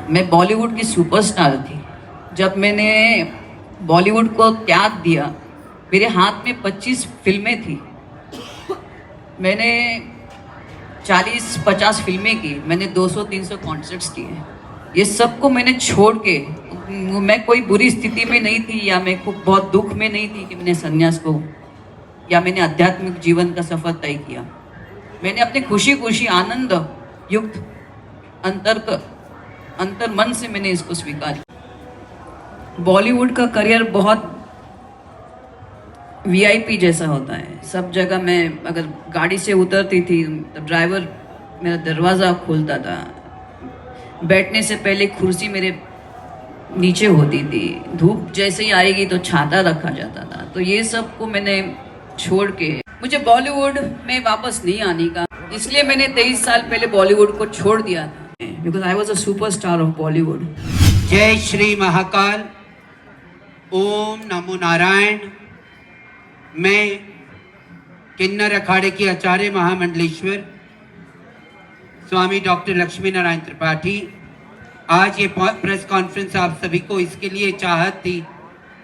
मैं बॉलीवुड की सुपरस्टार थी। जब मैंने बॉलीवुड को त्याग दिया, मेरे हाथ में 25 फिल्में थी। मैंने 40-50 फिल्में की, मैंने 200-300 कॉन्सर्ट्स किए। ये सब को मैंने छोड़ के, मैं कोई बुरी स्थिति में नहीं थी या मैं को बहुत दुख में नहीं थी कि मैंने संन्यास को या मैंने आध्यात्मिक जीवन का सफर तय किया। मैंने अपने खुशी खुशी आनंद युक्त अंतर मन से मैंने इसको स्वीकार किया। बॉलीवुड का करियर बहुत वीआईपी जैसा होता है। सब जगह मैं अगर गाड़ी से उतरती थी तो ड्राइवर मेरा दरवाज़ा खोलता था, बैठने से पहले कुर्सी मेरे नीचे होती थी, धूप जैसे ही आएगी तो छाता रखा जाता था। तो ये सब को मैंने छोड़ के मुझे बॉलीवुड में वापस नहीं आने का, इसलिए मैंने 23 साल पहले बॉलीवुड को छोड़ दिया था, because I was a superstar of Bollywood. जय श्री महाकाल, ओम नमो नारायण। मैं किन्नर अखाड़े के आचार्य महामंडलेश्वर स्वामी डॉक्टर लक्ष्मी नारायण त्रिपाठी, आज ये प्रेस कॉन्फ्रेंस आप सभी को इसके लिए चाहत थी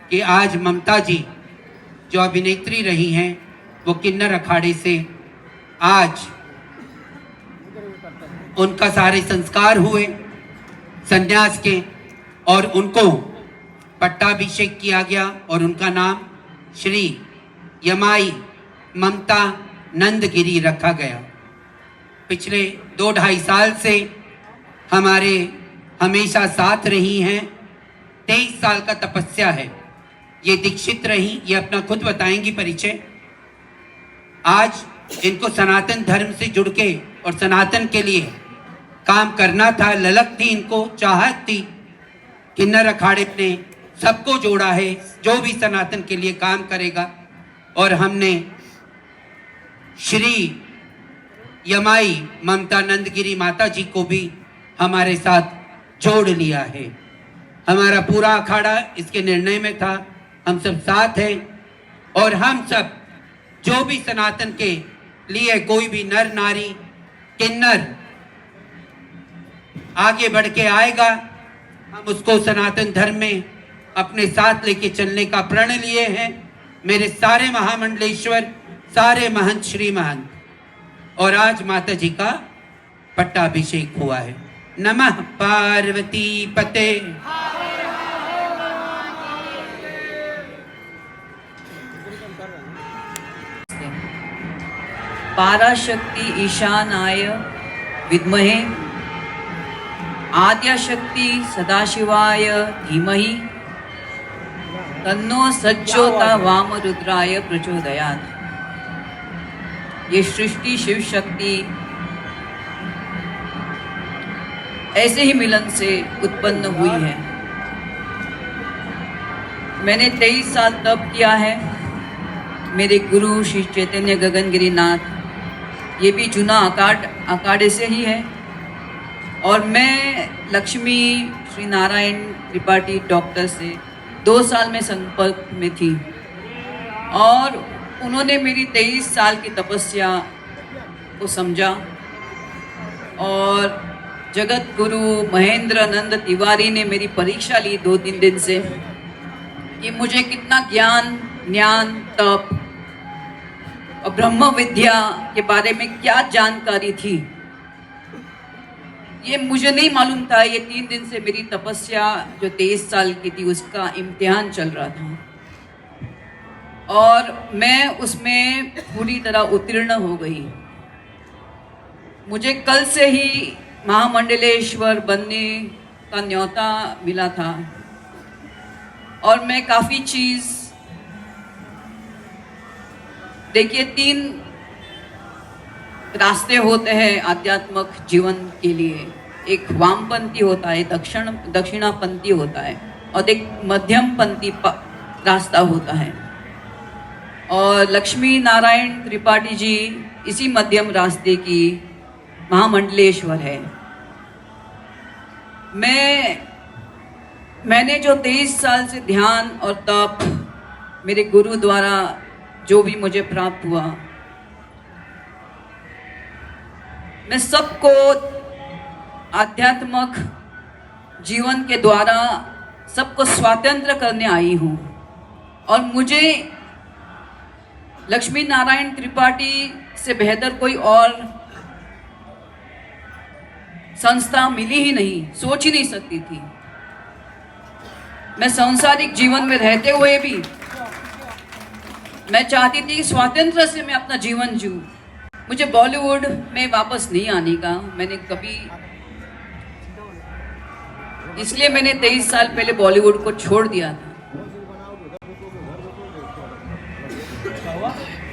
कि आज ममता जी जो अभिनेत्री रही हैं, वो किन्नर अखाड़े से आज उनका सारे संस्कार हुए संन्यास के और उनको पट्टाभिषेक किया गया और उनका नाम श्री यमाई ममता नंदगिरी रखा गया। पिछले 2-2.5 साल से हमारे हमेशा साथ रही हैं। 23 साल का तपस्या है। ये दीक्षित रही, ये अपना खुद बताएंगी परिचय। आज इनको सनातन धर्म से जुड़ के और सनातन के लिए काम करना था, ललक थी इनको, चाहत थी। किन्नर अखाड़े ने सबको जोड़ा है, जो भी सनातन के लिए काम करेगा, और हमने श्री यमाई ममता नंदगिरी माता जी को भी हमारे साथ जोड़ लिया है। हमारा पूरा अखाड़ा इसके निर्णय में था। हम सब साथ हैं और हम सब जो भी सनातन के लिए कोई भी नर नारी किन्नर आगे बढ़ के आएगा, हम उसको सनातन धर्म में अपने साथ लेके चलने का प्रण लिए हैं। मेरे सारे महामंडलेश्वर, सारे महंत श्री महंत, और आज माता जी का पट्टाभिषेक हुआ है। नमः पार्वती पते। पाराशक्ति ईशानाय विद्महे आद्याशक्ति सदाशिवाय धीमहि तन्नो सज्जोता वामरुद्राय प्रचोदयात्। ये सृष्टि शिव शक्ति ऐसे ही मिलन से उत्पन्न हुई है। मैंने 23 साल तप किया है। मेरे गुरु श्री चैतन्य गगनगिरी नाथ, ये भी चुना अखाड़े से ही है। और मैं लक्ष्मी श्री नारायण त्रिपाठी डॉक्टर से 2 साल में संपर्क में थी और उन्होंने मेरी 23 साल की तपस्या को समझा। और जगत गुरु महेंद्रानंद तिवारी ने मेरी परीक्षा ली 2-3 दिन से कि मुझे कितना ज्ञान, तप और ब्रह्म विद्या के बारे में क्या जानकारी थी, ये मुझे नहीं मालूम था। ये 3 दिन से मेरी तपस्या जो 23 साल की थी उसका इम्तिहान चल रहा था और मैं उसमें पूरी तरह उत्तीर्ण हो गई। मुझे कल से ही महामंडलेश्वर बनने का न्योता मिला था और मैं काफ़ी चीज़, देखिए 3 रास्ते होते हैं आध्यात्मिक जीवन के लिए। एक वामपंथी होता है, दक्षिणापंथी होता है और एक मध्यमपंथी रास्ता होता है। और लक्ष्मी नारायण त्रिपाठी जी इसी मध्यम रास्ते की महामंडलेश्वर है। मैंने जो 23 साल से ध्यान और तप मेरे गुरु द्वारा जो भी मुझे प्राप्त हुआ, मैं सबको आध्यात्मिक जीवन के द्वारा सबको स्वतंत्र करने आई हूँ और मुझे लक्ष्मी नारायण त्रिपाठी से बेहतर कोई और संस्था मिली ही नहीं, सोच ही नहीं सकती थी। मैं सांसारिक जीवन में रहते हुए भी मैं चाहती थी कि स्वातंत्र से मैं अपना जीवन जीऊं। मुझे बॉलीवुड में वापस नहीं आने का मैंने कभी, इसलिए मैंने 23 साल पहले बॉलीवुड को छोड़ दिया था।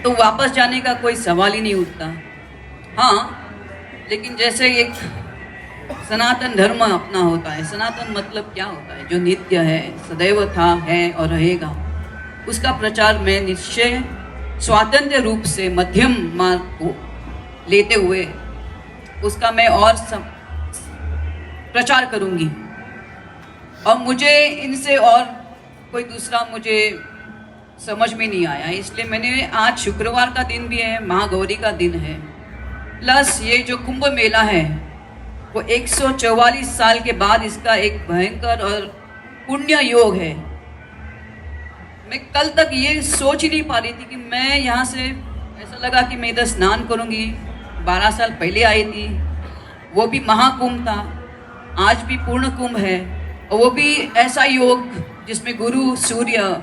तो वापस जाने का कोई सवाल ही नहीं उठता। हाँ, लेकिन जैसे एक सनातन धर्म अपना होता है, सनातन मतलब क्या होता है? जो नित्य है, सदैव था, है और रहेगा, उसका प्रचार मैं निश्चय स्वातंत्र्य रूप से मध्यम मार्ग को लेते हुए उसका मैं और प्रचार करूंगी। और मुझे इनसे और कोई दूसरा मुझे समझ में नहीं आया, इसलिए मैंने आज शुक्रवार का दिन भी है, महागौरी का दिन है, प्लस ये जो कुंभ मेला है वो 144 साल के बाद इसका एक भयंकर और पुण्य योग है। मैं कल तक ये सोच ही नहीं पा रही थी कि मैं यहाँ से, ऐसा लगा कि मैं इधर स्नान करूँगी। 12 साल पहले आई थी, वो भी महाकुंभ था, आज भी पूर्ण कुंभ है, और वो भी ऐसा योग जिसमें गुरु, सूर्य,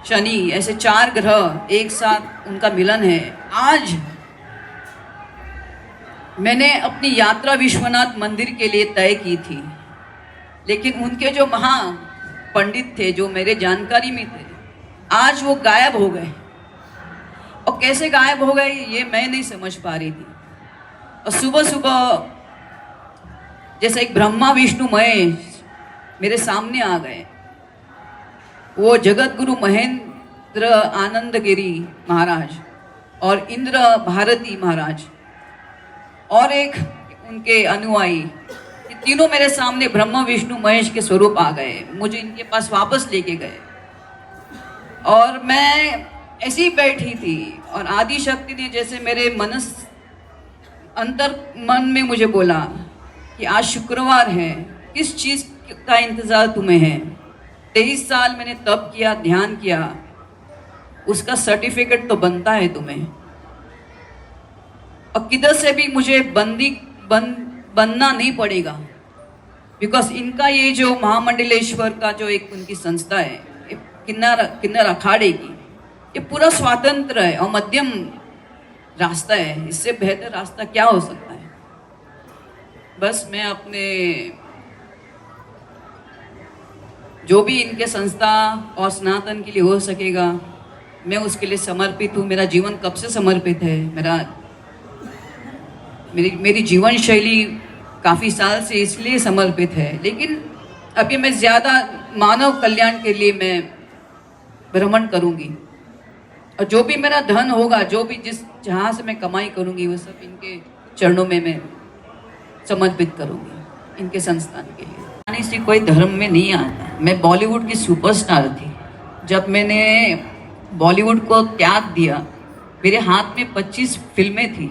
शनि, ऐसे 4 ग्रह एक साथ उनका मिलन है। आज मैंने अपनी यात्रा विश्वनाथ मंदिर के लिए तय की थी, लेकिन उनके जो महा पंडित थे, जो मेरे जानकारी में थे, आज वो गायब हो गए। और कैसे गायब हो गए ये मैं नहीं समझ पा रही थी। और सुबह सुबह जैसे एक ब्रह्मा विष्णु महेश मेरे सामने आ गए। वो जगत गुरु महेंद्र आनंद गिरी महाराज और इंद्र भारती महाराज और एक उनके अनुयायी, ये तीनों मेरे सामने ब्रह्मा विष्णु महेश के स्वरूप आ गए। मुझे इनके पास वापस लेके गए और मैं ऐसी ही बैठी थी और आदि शक्ति ने जैसे मेरे अंतर मन में मुझे बोला कि आज शुक्रवार है, किस चीज़ का इंतज़ार तुम्हें है? 23 साल मैंने तप किया, ध्यान किया, उसका सर्टिफिकेट तो बनता है तुम्हें। और किधर से भी मुझे बनना नहीं पड़ेगा, बिकॉज इनका ये जो महामंडलेश्वर का जो एक उनकी संस्था है, किन्नर अखाड़े की, ये पूरा स्वातंत्र है और मध्यम रास्ता है। इससे बेहतर रास्ता क्या हो सकता है? बस मैं अपने जो भी इनके संस्था और सनातन के लिए हो सकेगा मैं उसके लिए समर्पित हूँ। मेरा जीवन कब से समर्पित है, मेरी जीवन शैली काफ़ी साल से इसलिए समर्पित है, लेकिन अभी मैं ज़्यादा मानव कल्याण के लिए मैं भ्रमण करूँगी। और जो भी मेरा धन होगा, जो भी जहाँ से मैं कमाई करूँगी, वो सब इनके चरणों में मैं समर्पित करूँगी, इनके संस्थान के लिए। यानी से कोई धर्म में नहीं आता। मैं बॉलीवुड की सुपरस्टार थी। जब मैंने बॉलीवुड को त्याग दिया, मेरे हाथ में 25 फिल्में थी।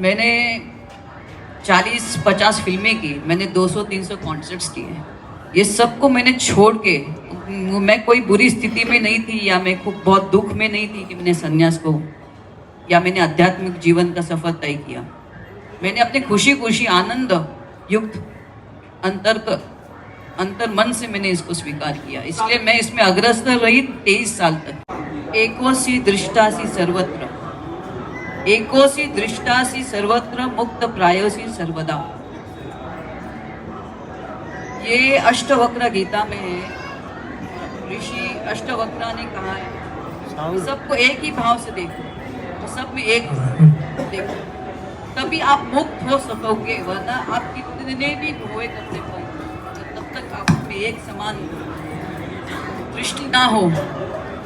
मैंने 40-50 फिल्में की, मैंने 200-300 कॉन्सर्ट्स किए। ये सबको मैंने छोड़ के, मैं कोई बुरी स्थिति में नहीं थी या मैं खूब बहुत दुख में नहीं थी कि मैंने संन्यास को या मैंने आध्यात्मिक जीवन का सफर तय किया। मैंने अपने खुशी खुशी आनंद युक्त अंतर मन से मैंने इसको स्वीकार किया, इसलिए मैं इसमें अग्रसर रही 23 साल तक। एकोसी दृष्टासी सर्वत्र, एकोसी दृष्टासी सर्वत्र, मुक्त प्रायोसी सर्वदा। ये अष्टवक्र गीता में है। ऋषि अष्टवक्र ने कहा है सबको एक ही भाव से देखो, सब में एक देखो, तभी आप मुक्त हो सकोगे, वरना आप कितने भी भोए करते हो, तब तक आप में एक समान दृष्टि ना हो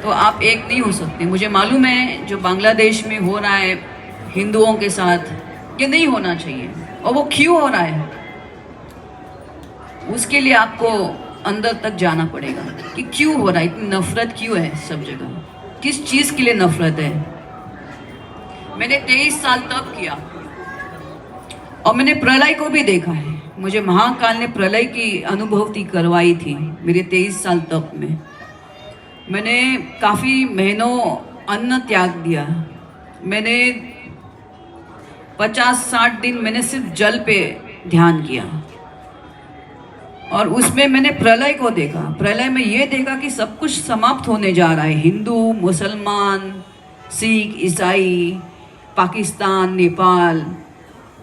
तो आप एक नहीं हो सकते। मुझे मालूम है जो बांग्लादेश में हो रहा है हिंदुओं के साथ, ये नहीं होना चाहिए। और वो क्यों हो रहा है, उसके लिए आपको अंदर तक जाना पड़ेगा कि क्यों हो रहा है, इतनी नफरत क्यों है सब जगह, किस चीज़ के लिए नफरत है। मैंने 23 साल तप किया और मैंने प्रलय को भी देखा है। मुझे महाकाल ने प्रलय की अनुभूति करवाई थी मेरे 23 साल तप में। मैंने काफ़ी महीनों अन्न त्याग दिया। मैंने 50-60 दिन मैंने सिर्फ जल पे ध्यान किया और उसमें मैंने प्रलय को देखा। प्रलय में ये देखा कि सब कुछ समाप्त होने जा रहा है। हिंदू, मुसलमान, सिख, ईसाई, पाकिस्तान, नेपाल,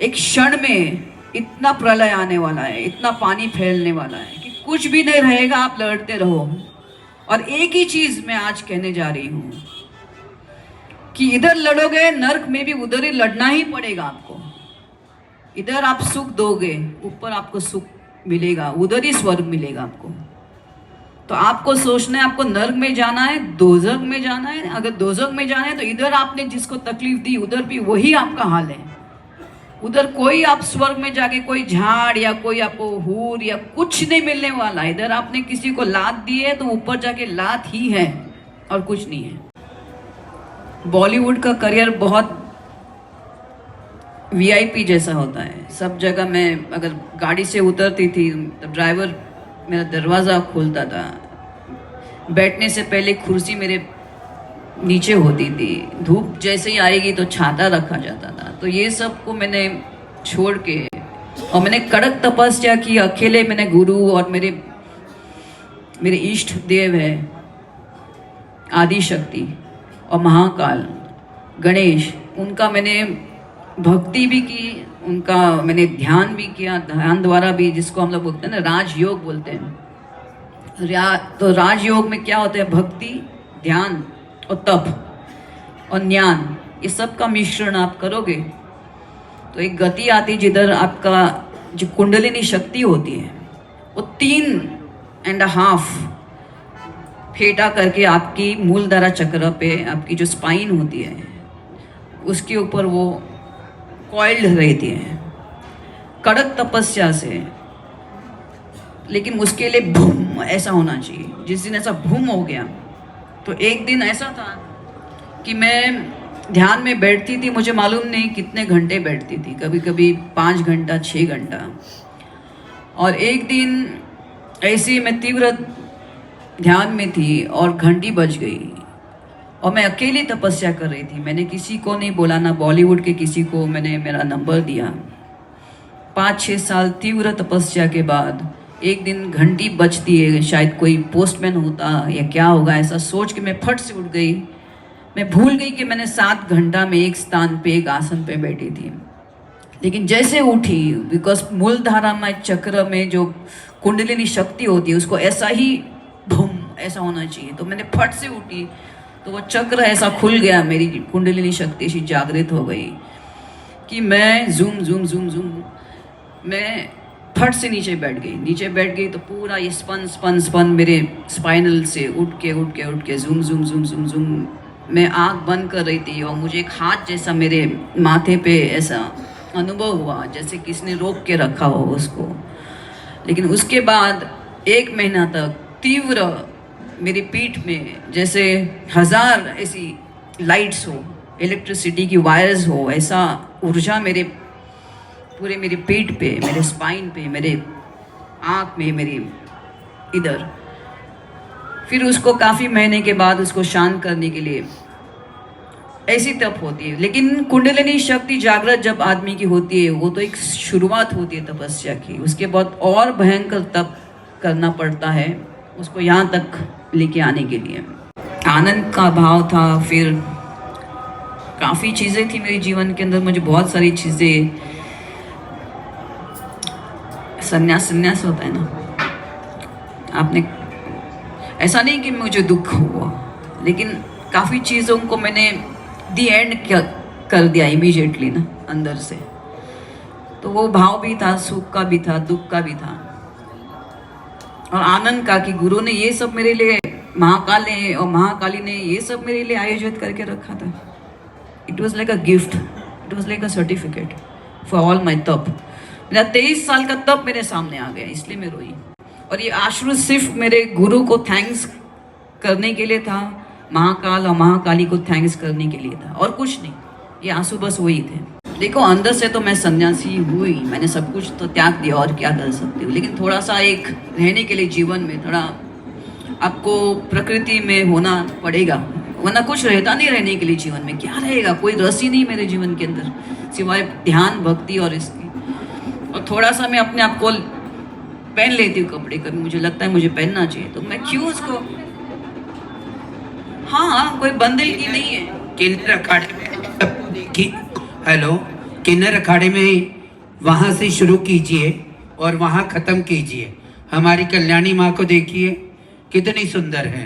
एक क्षण में इतना प्रलय आने वाला है, इतना पानी फैलने वाला है कि कुछ भी नहीं रहेगा, आप लड़ते रहो। और एक ही चीज मैं आज कहने जा रही हूँ कि इधर लड़ोगे नर्क में भी उधर ही लड़ना ही पड़ेगा आपको। इधर आप सुख दोगे, ऊपर आपको सुख मिलेगा, उधर ही स्वर्ग मिलेगा आपको। तो आपको सोचना है आपको नर्क में जाना है, दोजख में जाना है। अगर दोजख में जाना है तो इधर आपने जिसको तकलीफ दी उधर भी वही आपका हाल है। उधर कोई आप स्वर्ग में जाके कोई झाड़ या कोई आपको हूर या कुछ नहीं मिलने वाला। इधर आपने किसी को लात दी है तो ऊपर जाके लात ही है और कुछ नहीं है। बॉलीवुड का करियर बहुत वीआईपी जैसा होता है। सब जगह मैं अगर गाड़ी से उतरती थी तो ड्राइवर मेरा दरवाज़ा खोलता था। बैठने से पहले कुर्सी मेरे नीचे होती थी। धूप जैसे ही आएगी तो छाता रखा जाता था। तो ये सब को मैंने छोड़ के और मैंने कड़क तपस्या की अकेले। मैंने गुरु और मेरे इष्ट देव है आदि शक्ति और महाकाल गणेश, उनका मैंने भक्ति भी की, उनका मैंने ध्यान भी किया। ध्यान द्वारा भी, जिसको हम लोग बोलते हैं ना राजयोग बोलते हैं। तो राजयोग में क्या होता है? भक्ति, ध्यान और तप और ज्ञान, ये सब का मिश्रण आप करोगे तो एक गति आती जिधर आपका जो कुंडलिनी शक्ति होती है वो 3.5 फेटा करके आपकी मूलधारा चक्र पे, आपकी जो स्पाइन होती है उसके ऊपर वो कॉइल्ड रहती है कड़क तपस्या से। लेकिन उसके लिए भूम ऐसा होना चाहिए। जिस दिन ऐसा भूम हो गया तो एक दिन ऐसा था कि मैं ध्यान में बैठती थी, मुझे मालूम नहीं कितने घंटे बैठती थी, कभी कभी 5 घंटा 6 घंटा। और एक दिन ऐसे मैं तीव्र ध्यान में थी और घंटी बज गई और मैं अकेली तपस्या कर रही थी। मैंने किसी को नहीं बोला, ना बॉलीवुड के किसी को मैंने मेरा नंबर दिया। 5-6 साल तीव्र तपस्या के बाद एक दिन घंटी बजती है, शायद कोई पोस्टमैन होता या क्या होगा, ऐसा सोच के मैं फट से उठ गई। मैं भूल गई कि मैंने 7 घंटा में एक स्थान पे, एक आसन पे बैठी थी। लेकिन जैसे उठी, बिकॉज मूलधारा में चक्र में जो कुंडलिनी शक्ति होती है उसको ऐसा ही भूम ऐसा होना चाहिए। तो मैंने फट से उठी तो वो चक्र ऐसा खुल गया, मेरी कुंडलिनी शक्ति ऐसी जागृत हो गई कि मैं जूम जूम जूम जूम मैं फट से नीचे बैठ गई। तो पूरा ये स्पन मेरे स्पाइनल से उठ के zoom zoom zoom zoom zoom मैं आँख बंद कर रही थी और मुझे एक हाथ जैसा मेरे माथे पे ऐसा अनुभव हुआ जैसे किसने रोक के रखा हो उसको। लेकिन उसके बाद 1 महीना तक तीव्र मेरी पीठ में जैसे 1000 ऐसी लाइट्स हो, इलेक्ट्रिसिटी की वायर्स हो, ऐसा ऊर्जा मेरे पूरे मेरी पीठ पे, मेरे स्पाइन पे, मेरे आँख में, मेरी इधर। फिर उसको काफ़ी महीने के बाद उसको शांत करने के लिए ऐसी तप होती है। लेकिन कुंडलिनी शक्ति जागृत जब आदमी की होती है वो तो एक शुरुआत होती है तपस्या की। उसके बाद और भयंकर तप करना पड़ता है उसको यहाँ तक लेके आने के लिए। आनंद का भाव था। फिर काफ़ी चीज़ें थी मेरे जीवन के अंदर, मुझे बहुत सारी चीज़ें, संन्यास होता है ना, आपने ऐसा नहीं कि मुझे दुख हुआ, लेकिन काफ़ी चीज़ों को मैंने दी एंड कर दिया इमीडिएटली ना अंदर से। तो वो भाव भी था, सुख का भी था, दुख का भी था और आनंद का कि गुरु ने ये सब मेरे लिए, महाकाल ने और महाकाली ने ये सब मेरे लिए आयोजित करके रखा था। It was like a gift, it was like a certificate for all my तप। मेरा 23 साल का तप मेरे सामने आ गया, इसलिए मैं रोई। और ये आश्रू सिर्फ मेरे गुरु को थैंक्स करने के लिए था, महाकाल और महाकाली को थैंक्स करने के लिए था, और कुछ नहीं। ये आंसू बस वही थे। देखो अंदर से तो मैं सन्यासी हुई, मैंने सब कुछ तो त्याग दिया, और क्या कर सकती हूँ। लेकिन थोड़ा सा एक रहने के लिए जीवन में थोड़ा आपको प्रकृति में होना पड़ेगा, वरना कुछ रहता नहीं रहने के लिए जीवन में। क्या रहेगा, कोई रस ही नहीं मेरे जीवन के अंदर सिवाय ध्यान, भक्ति और इसकी। और थोड़ा सा मैं अपने आप को पहन लेती हूँ कपड़े, कभी मुझे लगता है मुझे पहनना चाहिए तो मैं क्यों उसको, हाँ कोई बंदगी नहीं है। किन्नर अखाड़े में देखिए, हेलो, किन्नर अखाड़े में वहां से शुरू कीजिए और वहां खत्म कीजिए। हमारी कल्याणी माँ को देखिए कितनी सुंदर है,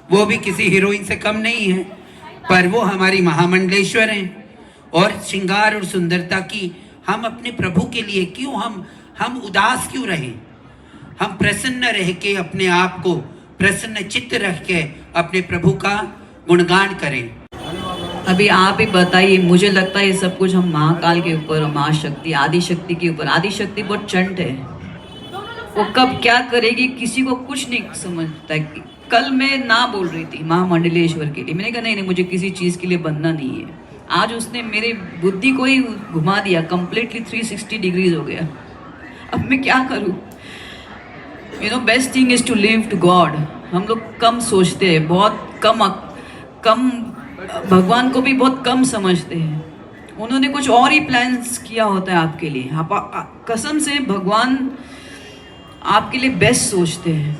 वो भी किसी हीरोइन से कम नहीं है, पर वो हमारी महामंडलेश्वर हैं। और श्रृंगार और सुंदरता की हम अपने प्रभु के लिए क्यों हम उदास क्यों रहें? हम प्रसन्न रह के अपने आप को प्रसन्न चित्त रख के अपने प्रभु का गुणगान करें। अभी आप ही बताइए, मुझे लगता है ये सब कुछ हम महाकाल के ऊपर, महाशक्ति, आदिशक्ति के ऊपर। आदिशक्ति बहुत चंट है, वो कब क्या करेगी किसी को कुछ नहीं समझता है। कल मैं ना बोल रही थी महामंडलेश्वर के लिए, मैंने कहा नहीं मुझे किसी चीज़ के लिए बनना नहीं है। आज उसने मेरी बुद्धि को ही घुमा दिया, कंप्लीटली 360 डिग्रीज हो गया। अब मैं क्या करूँ? You know, best thing is to leave to God. हम लोग कम सोचते हैं, बहुत कम भगवान को भी बहुत कम समझते हैं। उन्होंने कुछ और ही प्लान्स किया होता है आपके लिए। आप कसम से भगवान आपके लिए बेस्ट सोचते हैं।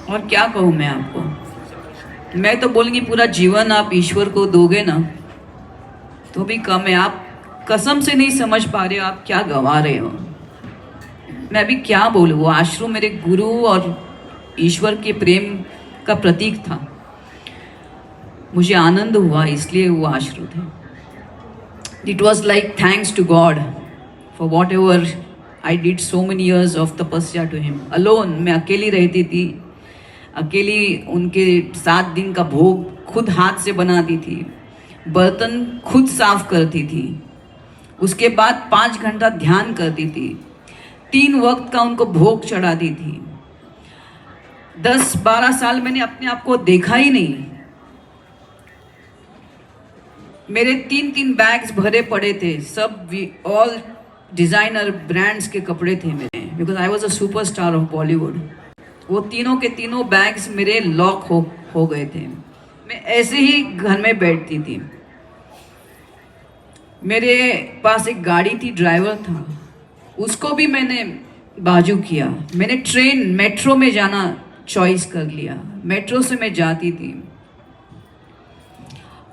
और क्या कहूँ मैं आपको, मैं तो बोलूँगी पूरा जीवन आप ईश्वर को दोगे ना तो भी कम है। आप कसम से नहीं समझ पा रहे हो आप क्या गवा रहे हो। मैं अभी क्या बोलूँ, वो आश्रम मेरे गुरु और ईश्वर के प्रेम का प्रतीक था। मुझे आनंद हुआ इसलिए वो आश्रम थे। It was like thanks to God for whatever I did so many years of तपस्या टू हिम। अलोन, मैं अकेली रहती थी, अकेली उनके 7 दिन का भोग खुद हाथ से बनाती थी, बर्तन खुद साफ करती थी, उसके बाद 5 घंटा ध्यान करती थी, 3 वक्त का उनको भोग चढ़ाती थी। 10-12 साल मैंने अपने आप को देखा ही नहीं। मेरे 3 बैग्स भरे पड़े थे, सब ऑल डिज़ाइनर ब्रांड्स के कपड़े थे मेरे, because I was a superstar of Bollywood. वो तीनों के तीनों बैग्स मेरे लॉक हो गए थे। मैं ऐसे ही घर में बैठती थी। मेरे पास एक गाड़ी थी, ड्राइवर था, उसको भी मैंने बाजू किया। मैंने ट्रेन मेट्रो में जाना चॉइस कर लिया, मेट्रो से मैं जाती थी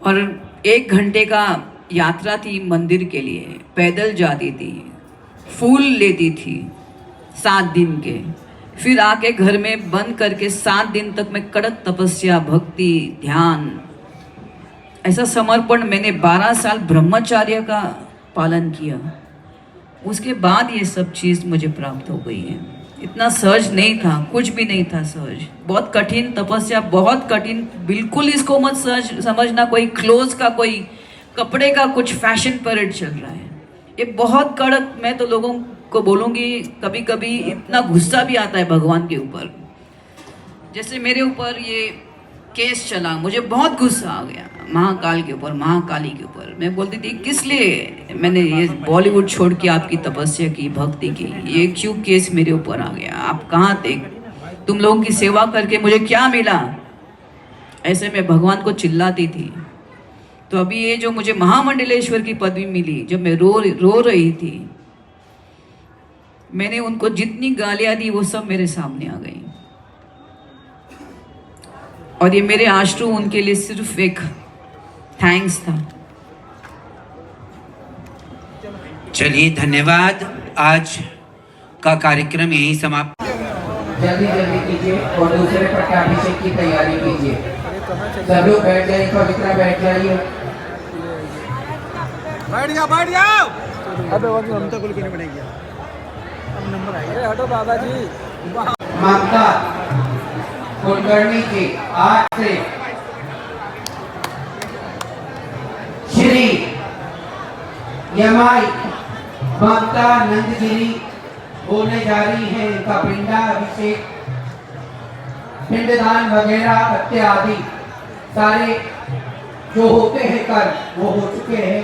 और 1 घंटे का यात्रा थी मंदिर के लिए, पैदल जाती थी, फूल लेती थी 7 दिन के, फिर आके घर में बंद करके 7 दिन तक मैं कड़क तपस्या, भक्ति, ध्यान, ऐसा समर्पण। मैंने 12 साल ब्रह्मचर्य का पालन किया। उसके बाद ये सब चीज़ मुझे प्राप्त हो गई है। इतना सहज नहीं था, कुछ भी नहीं था सहज। बहुत कठिन तपस्या, बहुत कठिन। बिल्कुल इसको मत सहज समझना कोई क्लोज का, कोई कपड़े का कुछ फैशन परेड चल रहा है। ये बहुत कड़क। मैं तो लोगों को बोलूँगी, कभी कभी इतना गुस्सा भी आता है भगवान के ऊपर। जैसे मेरे ऊपर ये केस चला, मुझे बहुत गुस्सा आ गया महाकाल के ऊपर, महाकाली के ऊपर। मैं बोलती थी किस लिए मैंने ये बॉलीवुड छोड़ के आपकी तपस्या की, भक्ति की, ये क्यों केस मेरे ऊपर आ गया? आप कहाँ थे? तुम लोगों की सेवा करके मुझे क्या मिला? ऐसे मैं भगवान को चिल्लाती थी। तो अभी ये जो मुझे महामंडलेश्वर की पदवी मिली, जब मैं रो रही थी, मैंने उनको जितनी गालियां दी वो सब मेरे सामने आ गई। और ये मेरे आश्रू उनके लिए सिर्फ एक थैंक्स था। चलिए, धन्यवाद। आज का कार्यक्रम यही समाप्त। जल्दी जल्दी कीजिए और दूसरे पट्टाभिषेक की तैयारी कीजिए। सब लोग बैठ जाइए, पवित्रा बैठ जाइए। बैठ जाओ। अबे वो ममता को लेने पड़ेगी। अब नंबर आएगा। अरे हटो दादाजी। ममता कुलकर्णी जी आज से श्री यमाई ममता नंदगिरी होने जा रही है। इनका पिंडाभिषेक, पिंडदान वगैरह इत्यादि सारे जो होते हैं कर्म वो हो चुके हैं।